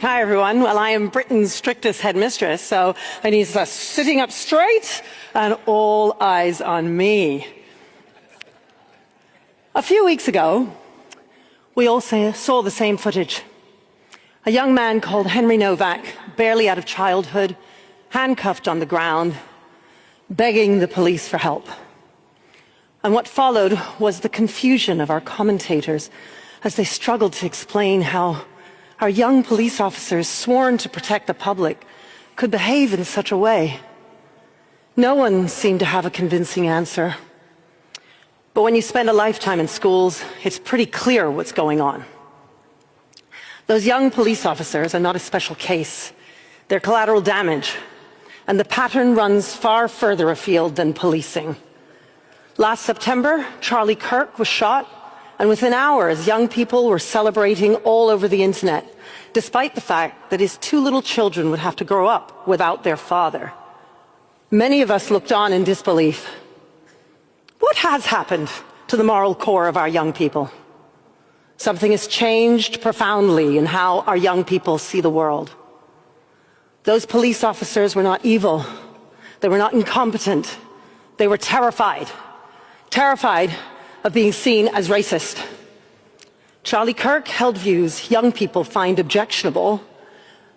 Hi, everyone. Well, I am Britain's strictest headmistress, so I need us sitting up straight and all eyes on me. A few weeks ago, we all saw the same footage. A young man called Henry Novak, barely out of childhood, handcuffed on the ground, begging the police for help. And what followed was the confusion of our commentators as they struggled to explain how our young police officers, sworn to protect the public, could behave in such a way. No one seemed to have a convincing answer. But when you spend a lifetime in schools, it's pretty clear what's going on. Those young police officers are not a special case. They're collateral damage, and the pattern runs far further afield than policing. Last September, Charlie Kirk was shot, and within hours, young people were celebrating all over the internet, despite the fact that his two little children would have to grow up without their father. Many of us looked on in disbelief. What has happened to the moral core of our young people? Something has changed profoundly in how our young people see the world. Those police officers were not evil. They were not incompetent. They were terrified. Terrified of being seen as racist. Charlie Kirk held views young people find objectionable,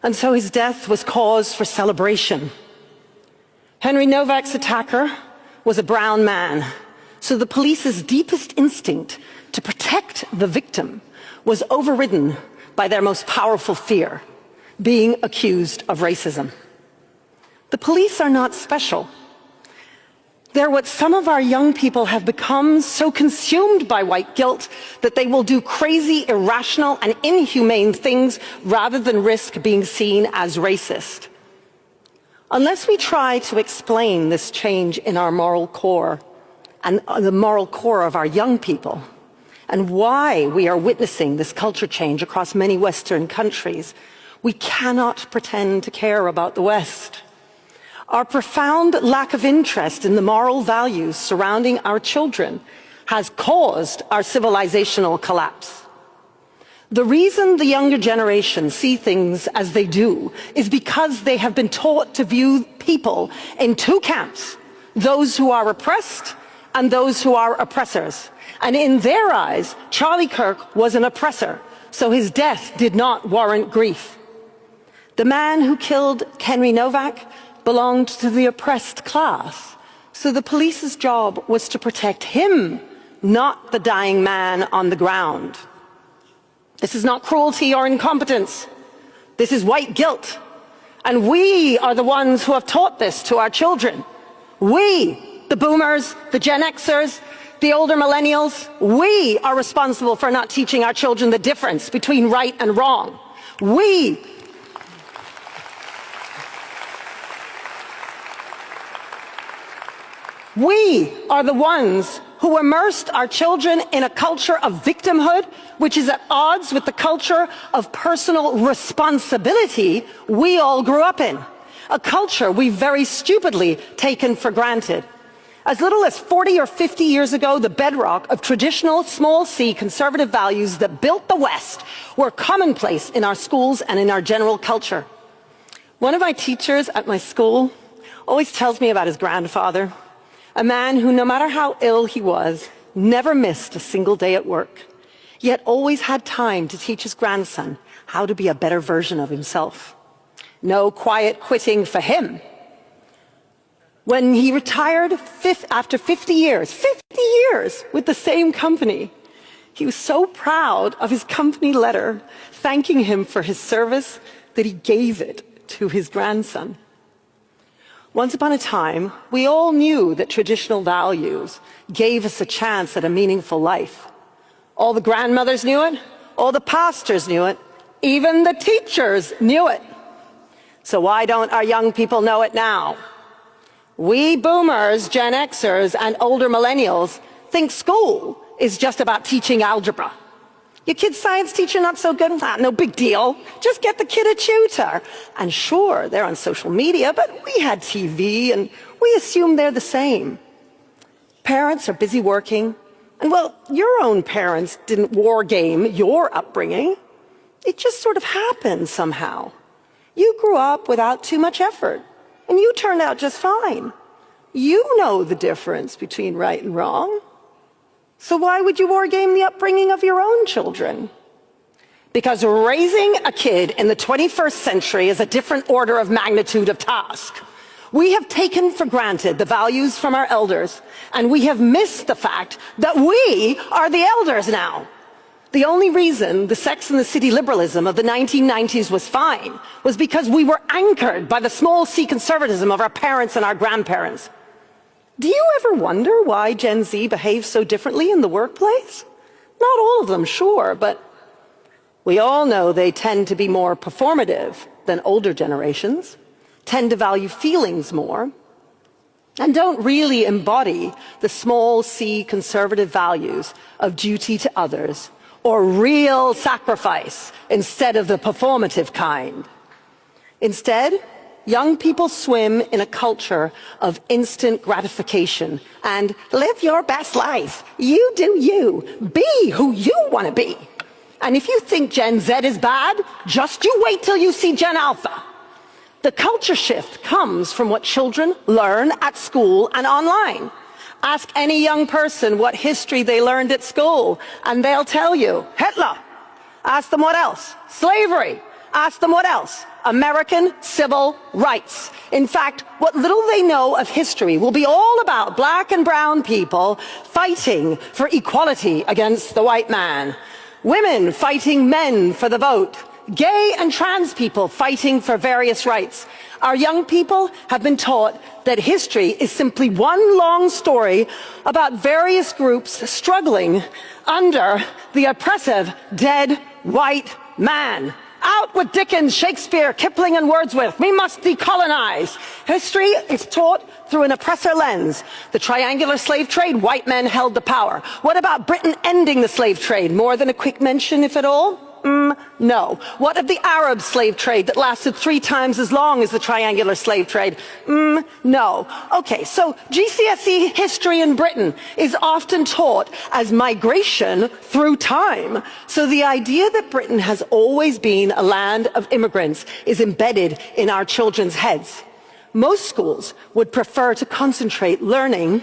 and so his death was cause for celebration. Henry Novak's attacker was a brown man, so the police's deepest instinct to protect the victim was overridden by their most powerful fear, being accused of racism. The police are not special. They're what some of our young people have become, so consumed by white guilt that they will do crazy, irrational, and inhumane things rather than risk being seen as racist. Unless we try to explain this change in our moral core and the moral core of our young people, and why we are witnessing this culture change across many Western countries, we cannot pretend to care about the West. Our profound lack of interest in the moral values surrounding our children has caused our civilizational collapse. The reason the younger generation see things as they do is because they have been taught to view people in two camps, those who are oppressed and those who are oppressors. And in their eyes, Charlie Kirk was an oppressor, so his death did not warrant grief. The man who killed Henry Novak belonged to the oppressed class, so the police's job was to protect him, not the dying man on the ground. This is not cruelty or incompetence. This is white guilt. And we are the ones who have taught this to our children. We, the boomers, the Gen Xers, the older millennials, we are responsible for not teaching our children the difference between right and wrong. We are the ones who immersed our children in a culture of victimhood, which is at odds with the culture of personal responsibility we all grew up in. A culture we've very stupidly taken for granted. As little as 40 or 50 years ago, the bedrock of traditional small c conservative values that built the West were commonplace in our schools and in our general culture. One of my teachers at my school always tells me about his grandfather, a man who, no matter how ill he was, never missed a single day at work, yet always had time to teach his grandson how to be a better version of himself. No quiet quitting for him. When he retired after 50 years with the same company, he was so proud of his company letter thanking him for his service that he gave it to his grandson. Once upon a time, we all knew that traditional values gave us a chance at a meaningful life. All the grandmothers knew it, all the pastors knew it, even the teachers knew it. So why don't our young people know it now? We boomers, Gen Xers, and older millennials think school is just about teaching algebra. Your kid's science teacher not so good? No big deal. Just get the kid a tutor. And sure, they're on social media, but we had TV and we assume they're the same. Parents are busy working. And well, your own parents didn't war game your upbringing. It just sort of happened somehow. You grew up without too much effort, and you turned out just fine. You know the difference between right and wrong. So why would you wargame the upbringing of your own children? Because raising a kid in the 21st century is a different order of magnitude of task. We have taken for granted the values from our elders, and we have missed the fact that we are the elders now. The only reason the Sex and the City liberalism of the 1990s was fine was because we were anchored by the small c conservatism of our parents and our grandparents. Do you ever wonder why Gen Z behaves so differently in the workplace? Not all of them, sure, but we all know they tend to be more performative than older generations, tend to value feelings more, and don't really embody the small c conservative values of duty to others or real sacrifice instead of the performative kind. Instead, young people swim in a culture of instant gratification and live your best life. You do you. Be who you want to be. And if you think Gen Z is bad, just you wait till you see Gen Alpha. The culture shift comes from what children learn at school and online. Ask any young person what history they learned at school, and they'll tell you Hitler. Ask them what else? Slavery. Ask them what else? American civil rights. In fact, what little they know of history will be all about black and brown people fighting for equality against the white man. Women fighting men for the vote. Gay and trans people fighting for various rights. Our young people have been taught that history is simply one long story about various groups struggling under the oppressive dead white man. Out with Dickens, Shakespeare, Kipling and Wordsworth. We must decolonize. History is taught through an oppressor lens. The triangular slave trade, white men held the power. What about Britain ending the slave trade? More than a quick mention, if at all? No. What of the Arab slave trade that lasted 3 times as long as the triangular slave trade? No. Okay, so GCSE history in Britain is often taught as migration through time. So the idea that Britain has always been a land of immigrants is embedded in our children's heads. Most schools would prefer to concentrate learning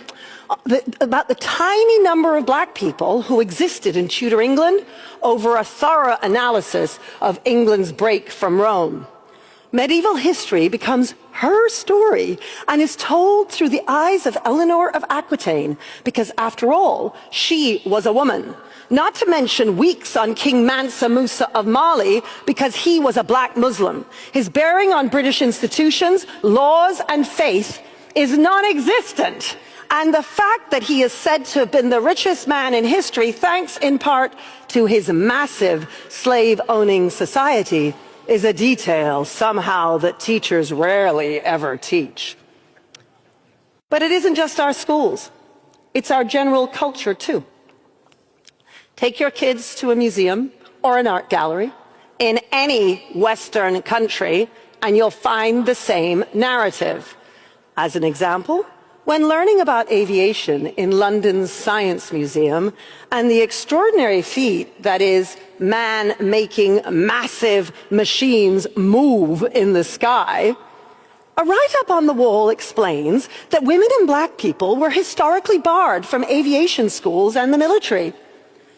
about the tiny number of black people who existed in Tudor England over a thorough analysis of England's break from Rome. Medieval history becomes her story and is told through the eyes of Eleanor of Aquitaine, because after all, she was a woman. Not to mention weeks on King Mansa Musa of Mali, because he was a black Muslim. His bearing on British institutions, laws and faith is non-existent. And the fact that he is said to have been the richest man in history, thanks in part to his massive slave-owning society, is a detail somehow that teachers rarely ever teach. But it isn't just our schools. It's our general culture, too. Take your kids to a museum or an art gallery in any Western country, and you'll find the same narrative. As an example, when learning about aviation in London's Science Museum and the extraordinary feat that is man making massive machines move in the sky, a write-up on the wall explains that women and black people were historically barred from aviation schools and the military.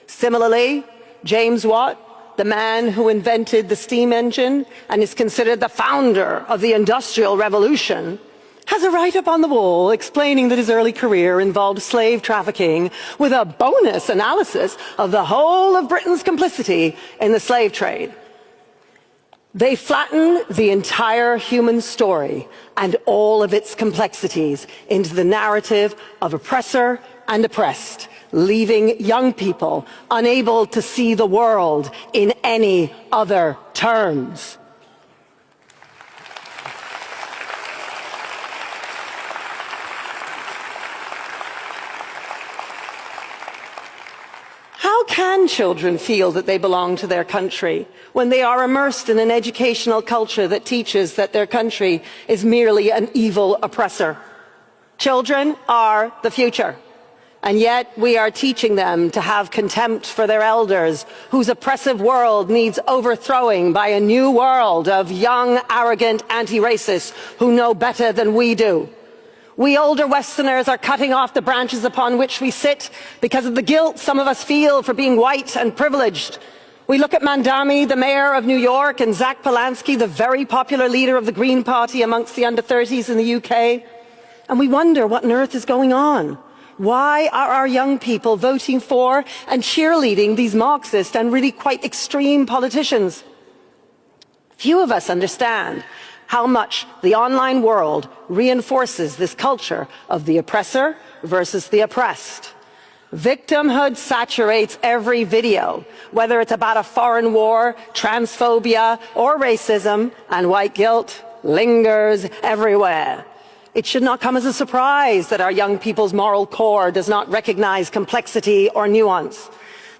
Similarly, James Watt, the man who invented the steam engine and is considered the founder of the Industrial Revolution, has a write-up on the wall explaining that his early career involved slave trafficking with a bonus analysis of the whole of Britain's complicity in the slave trade. They flatten the entire human story and all of its complexities into the narrative of oppressor and oppressed, leaving young people unable to see the world in any other terms. How can children feel that they belong to their country when they are immersed in an educational culture that teaches that their country is merely an evil oppressor? Children are the future. And yet we are teaching them to have contempt for their elders, whose oppressive world needs overthrowing by a new world of young, arrogant anti-racists who know better than we do. We older Westerners are cutting off the branches upon which we sit because of the guilt some of us feel for being white and privileged. We look at Mandami, the mayor of New York, and Zach Polanski, the very popular leader of the Green Party amongst the under-30s in the UK, and we wonder what on earth is going on. Why are our young people voting for and cheerleading these Marxist and really quite extreme politicians? Few of us understand how much the online world reinforces this culture of the oppressor versus the oppressed. Victimhood saturates every video, whether it's about a foreign war, transphobia, or racism, and white guilt lingers everywhere. It should not come as a surprise that our young people's moral core does not recognize complexity or nuance.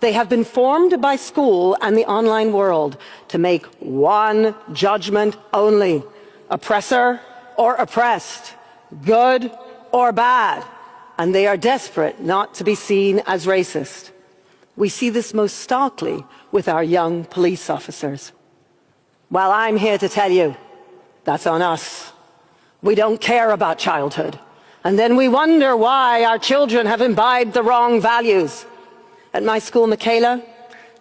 They have been formed by school and the online world to make one judgment only: oppressor or oppressed, good or bad, and they are desperate not to be seen as racist. We see this most starkly with our young police officers. Well, I'm here to tell you, that's on us. We don't care about childhood. And then we wonder why our children have imbibed the wrong values. At my school, Michaela,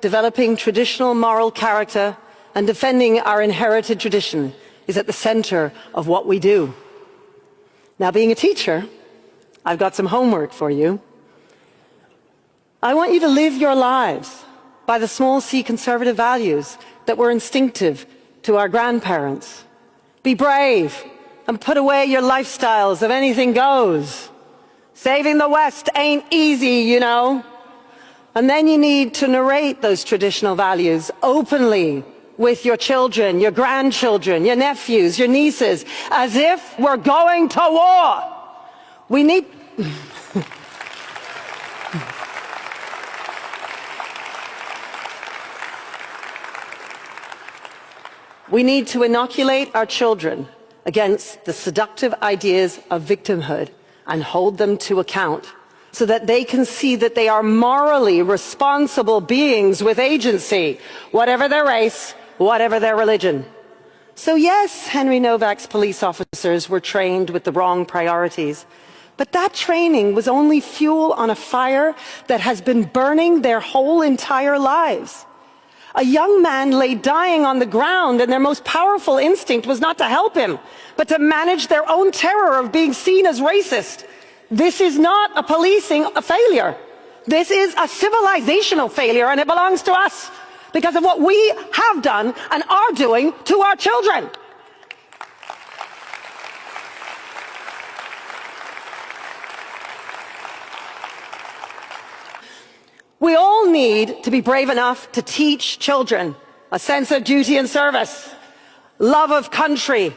developing traditional moral character and defending our inherited tradition is at the center of what we do. Now, being a teacher, I've got some homework for you. I want you to live your lives by the small c conservative values that were instinctive to our grandparents. Be brave and put away your lifestyles of anything goes. Saving the West ain't easy, you know. And then you need to narrate those traditional values openly with your children, your grandchildren, your nephews, your nieces, as if we're going to war. We need... We need to inoculate our children against the seductive ideas of victimhood and hold them to account so that they can see that they are morally responsible beings with agency, whatever their race, whatever their religion. So yes, Henry Novak's police officers were trained with the wrong priorities, but that training was only fuel on a fire that has been burning their whole entire lives. A young man lay dying on the ground, and their most powerful instinct was not to help him, but to manage their own terror of being seen as racist. This is not a policing failure. This is a civilizational failure, and it belongs to us because of what we have done and are doing to our children. We all need to be brave enough to teach children a sense of duty and service, love of country,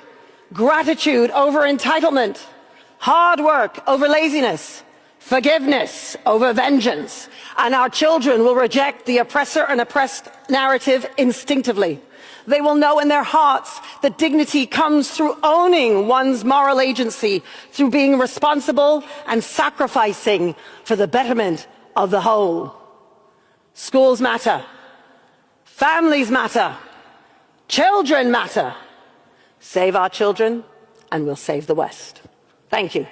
gratitude over entitlement, hard work over laziness, forgiveness over vengeance. And our children will reject the oppressor and oppressed narrative instinctively. They will know in their hearts that dignity comes through owning one's moral agency, through being responsible and sacrificing for the betterment of the whole. Schools matter. Families matter. Children matter. Save our children and we'll save the West. Thank you.